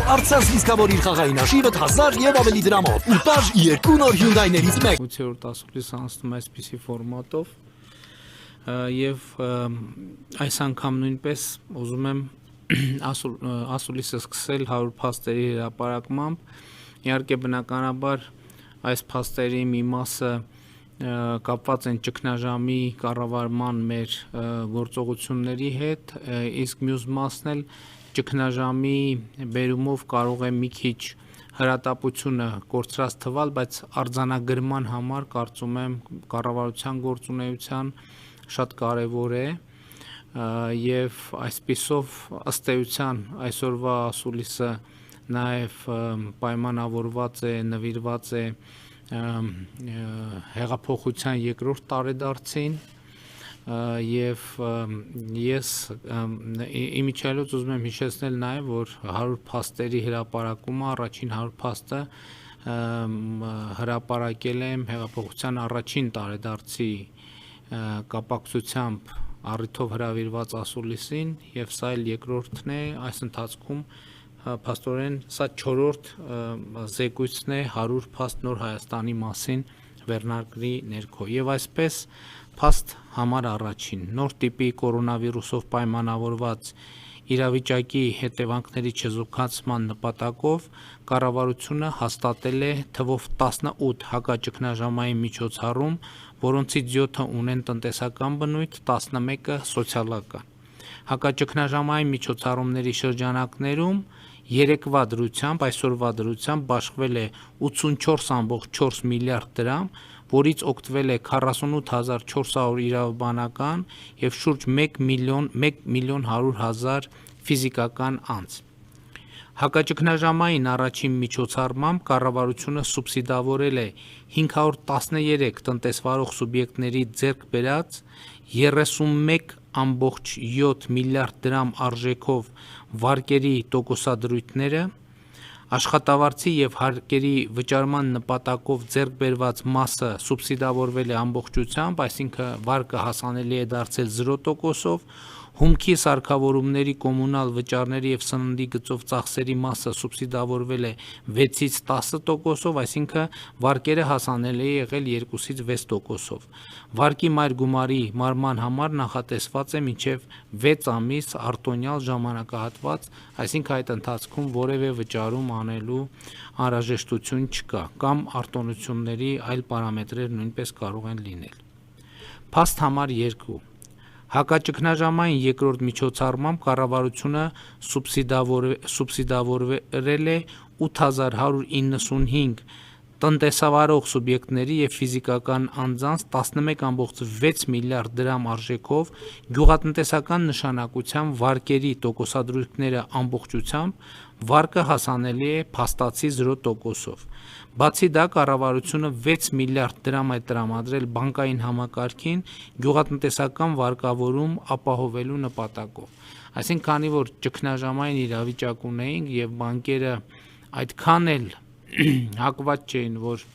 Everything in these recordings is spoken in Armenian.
Արցախ լիսկավոր իր խաղային աշիվը 1000 եւ ավելի դրամով։ Ու տաժ 2 նոր Hyundai-ներից մեկ։ 8-րդ ասուլիս անցնում է այսպիսի ֆորմատով եւ այս անգամ նույնպես ուզում եմ ասուլիսը սկսել 100 փաստերի հրապարակմամբ։ Իհարկե բնականաբար այս փաստերի մի մասը կապված են ճգնաժամի կառավարման մեր գործողությունների հետ, իսկ մյուս մասն էլ ճգնաժամի բերումով կարող է մի քիչ հրատապությունը կորցրած թվալ, բայց արձանագրման համար կարծում եմ կառավարության գործունեության շատ կարևոր է եւ այսպիսով ըստ էության այսօրվա ասուլիսը նաեւ պայմանավորված է, նվիրված է հեղափոխության երկրորդ տարեդարձին եւ ես իմիջիայլոց ուզում եմ հիշեցնել նաեւ որ 100 փաստերի հրապարակումը առաջին 100 փաստը հրապարակել եմ հեղափոխության առաջին տարեդարձի կապակցությամբ առիթով հրավիրված ասուլիսին եւ սա էլ երկրորդն է այս ընթացքում փաստորեն սա 4-րդ զեկույցն է 100 փաստ նոր Հայաստանի մասին վերնագրի ներքո եւ այսպես փաստ համար առաջին նոր տիպի կորոնավիրուսով պայմանավորված իրավիճակի հետևանքների չեզոքացման նպատակով կառավարությունը հաստատել է թվով 18 հակաճգնաժամային միջոցառում, որոնցից 7-ը ունեն տնտեսական բնույթ, 11-ը սոցիալական։ Հակաճգնաժամային միջոցառումների շրջանակներում երեկվա դրությամբ, այսօրվա դրությամբ բաշխվել է 84.4 միլիարդ դրամ, որից օգտվել է 48400 իրավաբանական եւ շուրջ 1 միլիոն 100.000 ֆիզիկական անձ։ Հակաճգնաժամային առաջին միջոցառմամբ կառավարությունը սուբսիդավորել է 513 տնտեսվարող սուբյեկտների ձեռք բերած 31.7 միլիարդ դրամ արժեքով վարկերի տոկոսադրույթները, աշխատավարձի եւ հարկերի վճարման նպատակով ձեռք բերված մասը սուբսիդավորվել է ամբողջությամբ, այսինքն վարկը հասանելի է դարձել 0%-ով, հումքի սարքավորումների կոմունալ վճարների եւ սննդի գծով ծախսերի մասը սուբսիդավորվել է 6-ից 10%-ով, այսինքն վարկերը հասանելի է եղել 2-ից 6%-ով։ Վարկի մայր գումարի մարման համար նախատեսված է մինչև 6 ամիս արտոնյալ ժամանակահատված, այսինքն այդ ընթացքում որևէ վճարում անելու անհրաժեշտություն չկա, կամ արտոնությունների այլ պարամետրեր նույնպես կարող են լինել։ Փաստ համար 2 Հակաճգնաժամային երկրորդ միջոցառմամբ կառավարությունը սուբսիդավորել է 8195 տնտեսավարող սուբյեկտների եւ ֆիզիկական անձանց 11.6 միլիարդ դրամ արժեքով գյուղատնտեսական նշանակության վարկերի տոկոսադրույթները ամբողջությամբ, վարկը հասանելի է փաստացի 0%-ով։ Բացի դա կառավարությունը 6 միլիարդ դրամ է տրամադրել բանկային համակարգին գյուղատնտեսական վարկավորում ապահովելու նպատակով։ Այսինքն, քանի որ ճգնաժամային իրավիճակ ունեինք եւ բանկերը այդքան էլ հակված չէին, որ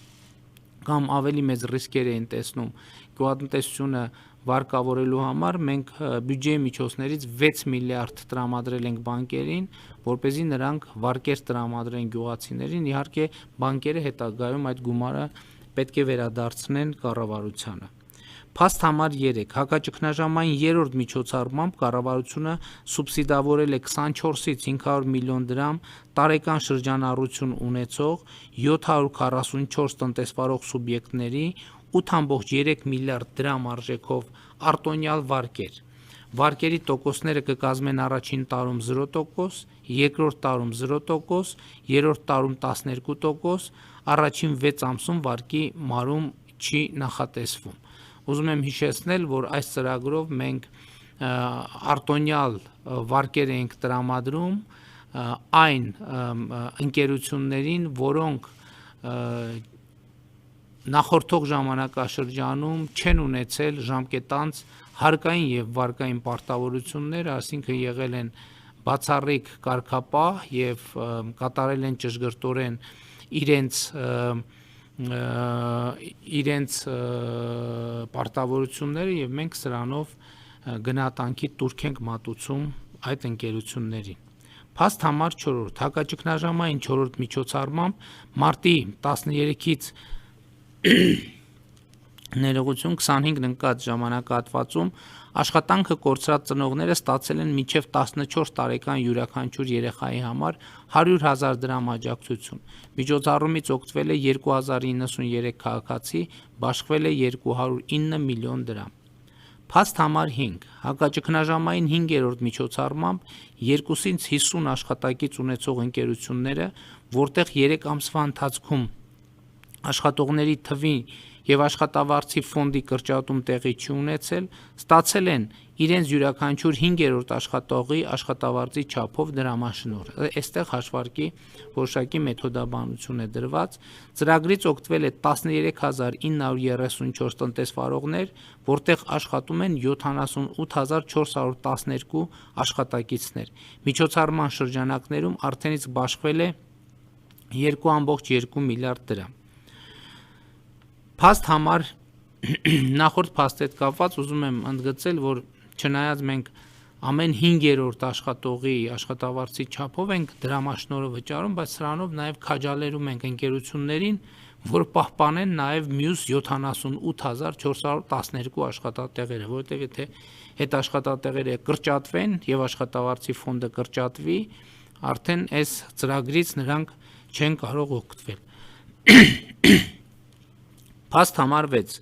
կամ ավելի մեծ ռիսկեր էին տեսնում գյուղատնտեսությունը վարկավորելու համար, մենք բյուջեի միջոցներից 6 միլիարդ տրամադրել ենք բանկերին, որպեսզի նրանք վարկեր տրամադրեն գյուղացիներին, իհարկե բանկերը հետագայում այդ գումարը պետք է վերադարձնեն կառավարությանը։ Փաստ համար 3 հակաճգնաժամային երրորդ միջոցառմամբ կառավարությունը սուբսիդավորել է 24-ից 500 միլիոն դրամ տարեկան շրջանառություն ունեցող 744 տնտեսվարող սուբյեկտների 8.3 միլիարդ դրամ արժեքով արտոնյալ վարկեր։ Վարկերի տոկոսները կկազմեն առաջին տարում 0%, երկրորդ տարում 0%, երրորդ տարում 12%, առաջին 6 ամսում վարկի մարում չի նախատեսվում։ Ուզում եմ հիշեցնել, որ այս ծրագրով մենք արտոնյալ վարկեր ենք տրամադրում այն ընկերություններին, որոնք նախորդող ժամանակաշրջանում չեն ունեցել ժամկետանց հարկային եւ վարկային պարտավորություններ, այսինքն եղել են բացառիկ կարգապահ եւ կատարել են ճշգրտորեն իրենց պարտավորությունները եւ մենք սրանով գնահատանքի տուրք ենք մատուցում այդ ընկերություններին։ Փաստ համար 4. Հակաճգնաժամային 4-րդ միջոցառմամբ մարտի 13-ից ներողություն 25 ընկած ժամանակահատվածում աշխատանքը կորցրած ծնողները ստացել են մինչև 14 տարեկան յուրաքանչյուր երեխայի համար 100,000 դրամ աջակցություն։ Միջոցառումից օգտվել է 2093 քաղաքացի, բաշխվել է 209 միլիոն դրամ։ Փաստ համար 5. Հակաճգնաժամային 5-րդ միջոցառմամբ 2-ից 50 աշխատակից ունեցող ընկերությունները, որտեղ 3 ամսվա ընթացքում աշխատողների թվի և աշխատավարձի ֆոնդի կրճատում տեղի չի ունեցել, ստացել են իրենց յուրաքանչյուր 5-րդ աշխատողի աշխատավարձի չափով դրամաշնորհ։ Այստեղ հաշվարկի որոշակի մեթոդաբանություն է դրված։ Ծրագրից օգտվել է 13934 տնտեսվարողներ, որտեղ աշխատում են 78412 աշխատակիցներ։ Միջոցառման շրջանակներում արդենից բաշխվել է 2.2 միլիարդ դրամ։ Փաստ համար նախորդ փաստի հետ կապված ուզում եմ ընդգծել, որ չնայած մենք ամեն 5-րդ աշխատողի աշխատավարձի չափով ենք դրամաշնորհը վճարում, բայց սրանով նաև քաջալերում ենք ընկերություններին, որ պահպանեն նաև մյուս 78412 աշխատատեղերը, որովհետև եթե հետաշխատատեղերը կրճատվեն եւ աշխատավարձի ֆոնդը կրճատվի, արդեն այս ծրագրից նրանք չեն կարող օգտվել։ Փաստ համար 6.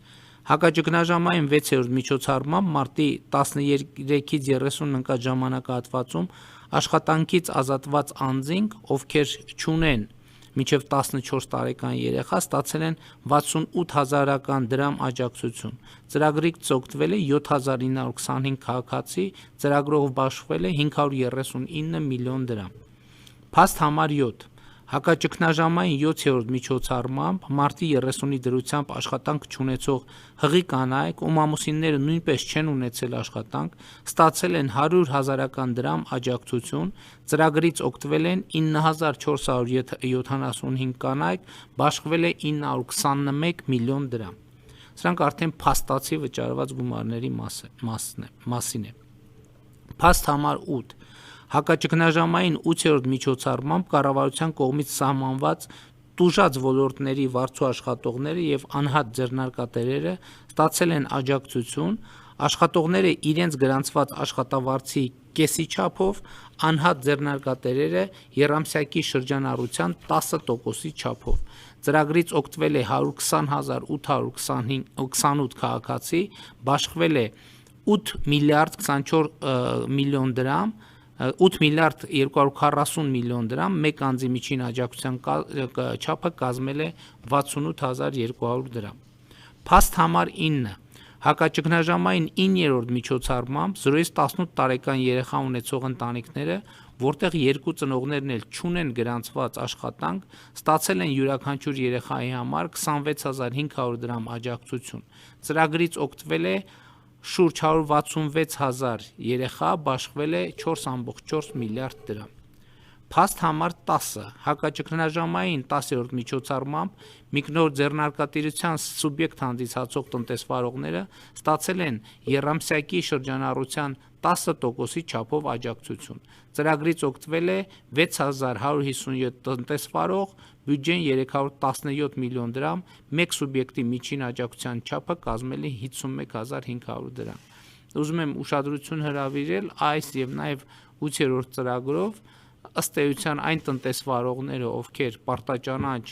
Հակաճգնաժամային 6-րդ միջոցառմամբ մարտի 13-ից 30 ընկած ժամանակահատվածում աշխատանքից ազատված անձինք, ովքեր չունեն մինչև 14 տարեկան երեխա, ստացել են 68,000 դրամ աջակցություն։ Ծրագրից օգտվել է 7925 քաղաքացի, ծրագրով բաշխվել է 539 միլիոն դրամ։ Փաստ համար 7. Հակաճգնաժամային 7-րդ միջոցառմամբ մարտի 30-ի դրությամբ աշխատանք չունեցող հղի կանայք, ում ամուսինները նույնպես չեն ունեցել աշխատանք, ստացել են 100,000 դրամ աջակցություն, ծրագրից օգտվել են 9475 կանայք, բաշխվել է 921 միլիոն դրամ։ Սրանք արդեն փաստացի վճարված գումարների մասին է։ Փաստ համար 8. Հակաճգնաժամային 8-րդ միջոցառմամբ կառավարության կողմից սահմանված տուժած ոլորտների վարձու աշխատողները եւ անհատ ձեռնարկատերերը ստացել են աջակցություն, աշխատողները իրենց գրանցված աշխատավարձի կեսի չափով, անհատ ձեռնարկատերերը եռամսյակի շրջանառության 10%-ի չափով։ Ծրագրից օգտվել է 120,828 քաղաքացի, բաշխվել է 8 միլիարդ 24 միլիոն դրամ, 8 միլիարդ 240 միլիոն դրամ, մեկ անձի միջին աջակցության չափը կազմել է 68200 դրամ։ Փաստ համար 9. Հակաճգնաժամային 9-րդ միջոցառմամբ 0-ից 18 տարեկան երեխա ունեցող ընտանիքները, որտեղ երկու ծնողներն էլ չունեն գրանցված աշխատանք, ստացել են յուրաքանչյուր երեխայի համար 26500 դրամ աջակցություն։ Ծրագրից օգտվել է շուրջ 166,000 երեխա, բաշխվել է 4.4 միլիարդ դրամ։ Փաստ համար 10. Հակաճգնաժամային 10-րդ միջոցառմամբ միկնոր ձեռնարկատիրության սուբյեկտ հանդիսացող տնտեսվարողները ստացել են եռամսյակի շրջանառության 10%-ի չափով աջակցություն։ Ծրագրից օգտվել է 6157 տնտեսվարող, բյուջեն 317 միլիոն դրամ, մեկ սուբյեկտի միջին աջակցության չափը կազմել է 51500 դրամ։ Ուզում եմ ուշադրություն հրավիրել այս եւ նաեւ 8-րդ ծրագրով ըստ էության այն տնտեսվարողները, ովքեր պարտաճանաչ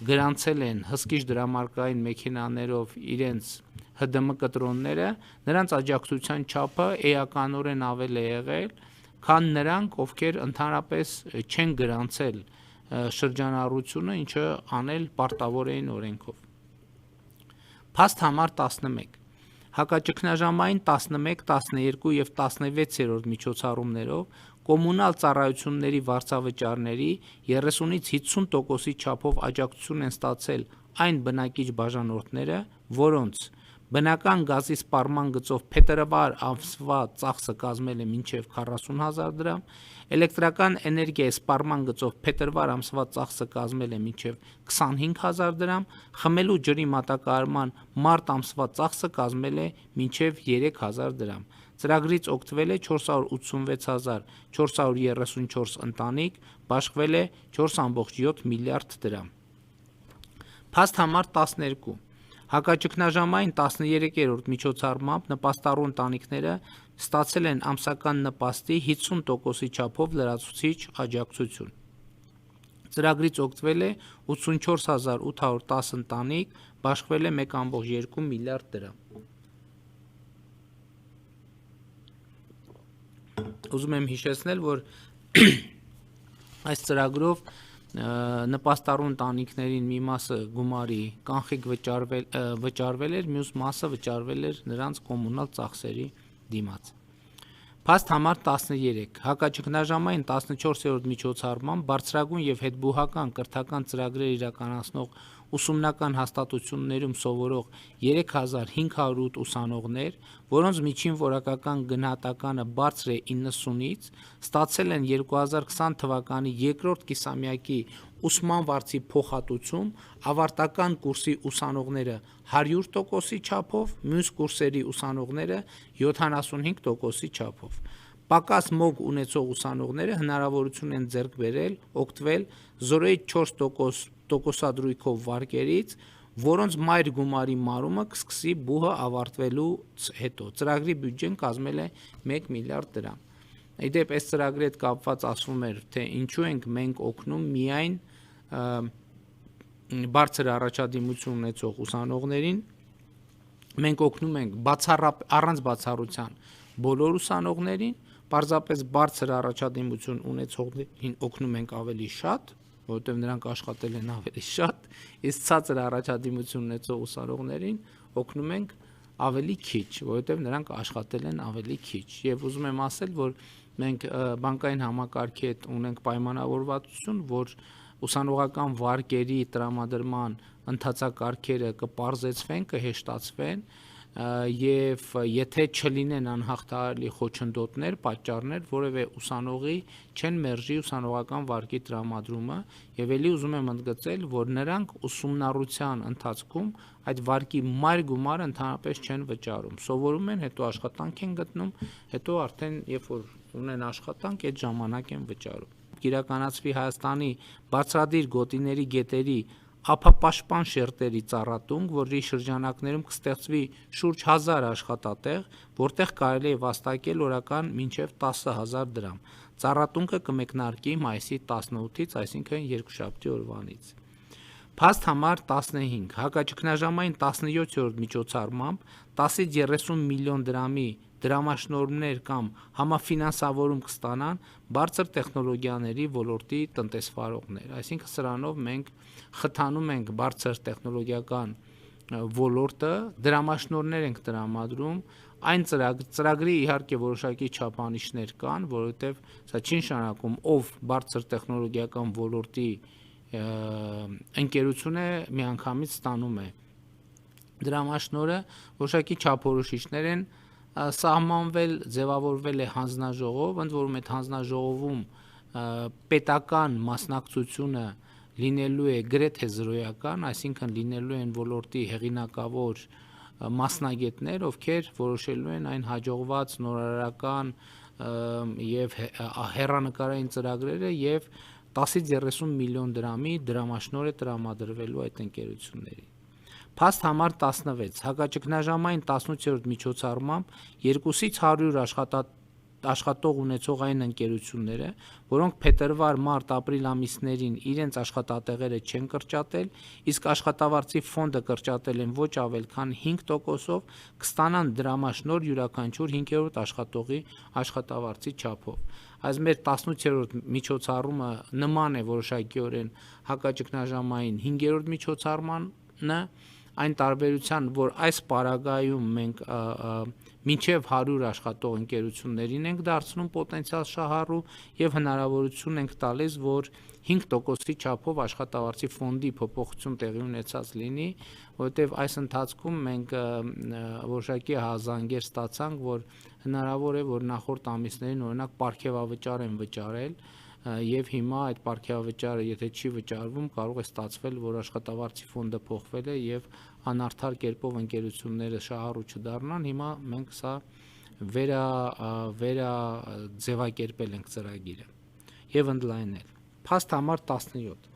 գրանցել են հսկիչ դրամարկային մեքենաներով իրենց ՀԴՄ կտրոնները, նրանց աջակցության չափը էականորեն ավել է եղել, քան նրանք, ովքեր ընդհանրապես չեն գրանցել շրջանառությունը, ինչը անել պարտավոր էին օրենքով։ Փաստ համար 11. Հակաճգնաժամային 11, 12 և 16-րդ միջոցառումներով կոմունալ ծառայությունների վարձավճարների 30-ից 50%-ի չափով աջակցություն են ստացել այն բնակիչ բաժանորդները, որոնց բնական գազի սպառման գծով փետրվար ամսվա ծախսը կազմել է մինչև 40,000 դրամ, էլեկտրական էներգիայի սպառման գծով փետրվար ամսվա ծախսը կազմել է մինչև 25,000 դրամ, խմելու ջրի մատակարարման մարտ ամսվա ծախսը կազմել է մինչև 3,000 դրամ։ Ծրագրից օգտվել է 486.434 ընտանիք, բաշխվել է 4.7 միլիարդ դրամ։ Փաստ համար 12 Հակաճգնաժամային 13-րդ միջոցառմամբ նպաստառու ընտանիքները ստացել են ամսական նպաստի 50%-ի չափով լրացուցիչ աջակցություն։ Ծրագրից օգտվել է 84.810 ընտանիք, բաշխվել է 1.2 միլիարդ դրամ։ Ուզում եմ հիշեցնել, որ այս ծրագրով նպաստառու ընտանիքներին մի մասը գումարի կանխիկ վճարվել էր, մյուս մասը վճարվել էր նրանց կոմունալ ծախսերի դիմաց։ Փաստ համար 13 Հակաճգնաժամային 14-րդ միջոցառմամբ բարձրագույն եւ հետբուհական կրթական ծրագրեր իրականացնող ուսումնական հաստատություններում սովորող 3508 ուսանողներ, որոնց միջին որակական գնահատականը բարձր է 90-ից, ստացել են 2020 թվականի երկրորդ կիսամյակի ուսման վարձի փոխհատուցում, ավարտական կուրսի ուսանողները 100%-ի չափով, մյուս կուրսերի ուսանողները 75%-ի չափով։ Պակաս մոգ ունեցող ուսանողները հնարավորություն են ձեռք բերել օգտվել 0.4% տոկոսադրույքով վարկերից, որոնց մայր գումարի մարումը կսկսի բուհը ավարտվելուց հետո։ Ծրագրի բյուջեն կազմել է 1 միլիարդ դրամ։ Իդեպ այս ծրագրի հետ կապված ասվում էր, թե ինչու ենք մենք օգնում միայն բարձր առաջադիմություն ունեցող ուսանողներին, մենք օգնում ենք առանց բացառության բոլոր ուսանողներին, պարզապես բարձր առաջադիմություն ունեցողներին օգնում ենք ավելի շատ, որովհետև նրանք աշխատել են ավելի շատ, իսկ ցածր առաջադիմություն ունեցող ուսանողներին օգնում ենք ավելի քիչ, որովհետև նրանք աշխատել են ավելի քիչ։ Եվ ուզում եմ ասել, որ մենք բանկային համակարգի հետ ունենք պայմանավորվածություն, որ ուսանողական վարկերի տրամադրման ընթացակարգերը կպարզեցվեն, կհեշտացվեն, եւ եթե չլինեն անհաղթահարելի խոչընդոտներ, պատճառներ, որևէ ուսանողի չեն մերժի ուսանողական վարկի տրամադրումը, եւ ելի ուզում եմ ընդգծել, որ նրանք ուսումնառության ընթացքում այդ վարկի մայր գումարը ընդհանրապես չեն վճարում, սովորում են, հետո աշխատանք են գտնում, հետո արդեն երբ որ ունեն աշխատանք, այդ ժամանակ են վճարում։ Կիրականացվի Հայաստանի բարձրադիր գոտիների գետերի ափապաշտպան շերտերի ծառատունկ, որի շրջանակներում կստեղծվի շուրջ 1000 աշխատատեղ, որտեղ կարելի է վաստակել օրական մինչև 10,000 դրամ։ Ծառատունկը կմեկնարկի մայիսի 18-ից, այսինքն երկուշաբթի օրվանից։ Փաստ համար 15 Հակաճգնաժամային 17-րդ միջոցառմամբ 10-ից 30 միլիոն դրամի դրամաշնորհներ կամ համաֆինանսավորում կստանան բարձր տեխնոլոգիաների ոլորտի տնտեսվարողներ։ Այսինքն սրանով մենք խթանում ենք բարձր տեխնոլոգիական ոլորտը, դրամաշնորհներ ենք տրամադրում, այն ծրագրի իհարկե որոշակի չափանիշներ կան, որովհետև սա չի նշանակում ով բարձր տեխնոլոգիական ոլորտի ընկերություն է միանգամից ստանում է դրամաշնորհը, որոշակի չափորոշիչներ են սահմանվել, ձևավորվել է հանձնաժողով, ընդ որում այդ հանձնաժողովում պետական մասնակցությունը լինելու է գրեթե զրոյական, այսինքն լինելու են ոլորտի հեղինակավոր մասնագետներ, ովքեր որոշելու են այն հաջողված նորարարական եւ հեռանկարային ծրագրերը եւ 10-ից 30 միլիոն դրամի դրամաշնորհ է տրամադրվելու այդ ընկերություններին։ Փաստ համար 16 Հակաճգնաժամային 18-րդ միջոցառմամբ 2-ից 100 աշխատող ունեցող այն ընկերությունները, որոնք փետրվար, մարտ, ապրիլ ամիսներին իրենց աշխատատեղերը չեն կրճատել, իսկ աշխատավարձի ֆոնդը կրճատել են ոչ ավել քան 5%-ով, կստանան դրամաշնորհ յուրաքանչյուր 5-րդ աշխատողի աշխատավարձի չափով։ Այս մեր 18-րդ միջոցառումը նման է որոշակիորեն հակաճգնաժամային 5-րդ միջոցառմանը, այն տարբերության, որ այս պարագայում մենք մինչև 100 աշխատող ընկերություններին ենք դարձնում պոտենցիալ շահառու եւ հնարավորություն ենք տալիս, որ 5%-ի չափով աշխատավարձի ֆոնդի փոփոխություն տեղի ունեցած լինի, որովհետեւ այս ընթացքում մենք որոշակի հազանգեր ստացանք, որ հնարավոր է, որ նախորդ ամիսներին օրինակ պարգևավճար են վճարել եւ հիմա այդ պարգևավճարը եթե չի վճարվում, կարող է ստացվել, որ աշխատավարձի ֆոնդը փոխվել է եւ անարդար կերպով ընկերությունները շահառու չդառնան։ Հիմա մենք սա ձևակերպել ենք ծրագիրը եւ ընդլայնել։ Փաստ համար 17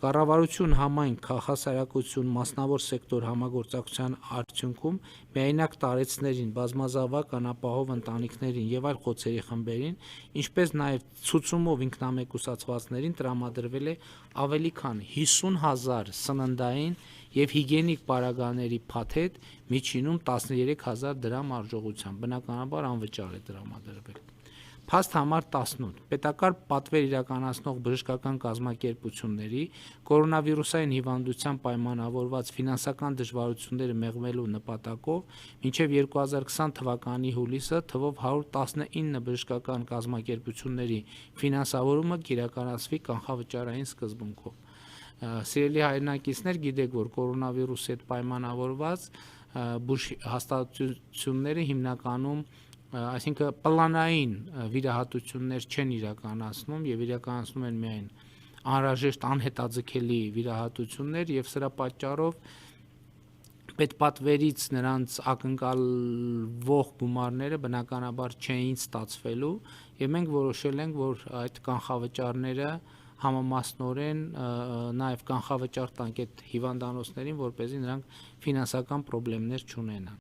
Կառավարություն, համայնք, քաղաքասարակություն, մասնավոր սեկտոր համագործակցության արդյունքում միայնակ տարեցներին, բազմազավակ անապահով ընտանիքներին եւ այլ խոցերի խմբերին, ինչպես նաեւ ցուցումով ինքնամեկուսացվածներին տրամադրվել է ավելի քան 50,000 սննդային եւ հիգիենիկ պարագաների փաթեթ, միջինում 13,000 դրամ արժողությամբ, բնականաբար անվճար է տրամադրվել։ Փաստ համար 18 պետական պատվեր իրականացնող բժշկական կազմակերպությունների կորոնավիրուսային հիվանդությամբ պայմանավորված ֆինանսական դժվարությունները մեղմելու նպատակով մինչև 2020 թվականի հուլիսը թվով 119 բժշկական կազմակերպությունների ֆինանսավորումը կիրականացվի կանխավճարային սկզբունքով։ Սիրելի հայրենակիցներ, գիտեք, որ կորոնավիրուսի հետ պայմանավորված բուժ հաստատությունները հիմնականում այսինքն պլանային վիրահատություններ չեն իրականացնում եւ իրականացնում են միայն անհրաժեշտ անհետաձգելի վիրահատություններ եւ սրա պատճառով պետպատվերից նրանց ակնկալվող գումարները բնականաբար չէին ստացվելու եւ մենք որոշել ենք, որ այդ կանխավճարները համամասնորեն նաեւ կանխավճար տանք այդ հիվանդանոցներին, որպեսզի նրանք ֆինանսական խնդիրներ չունենան։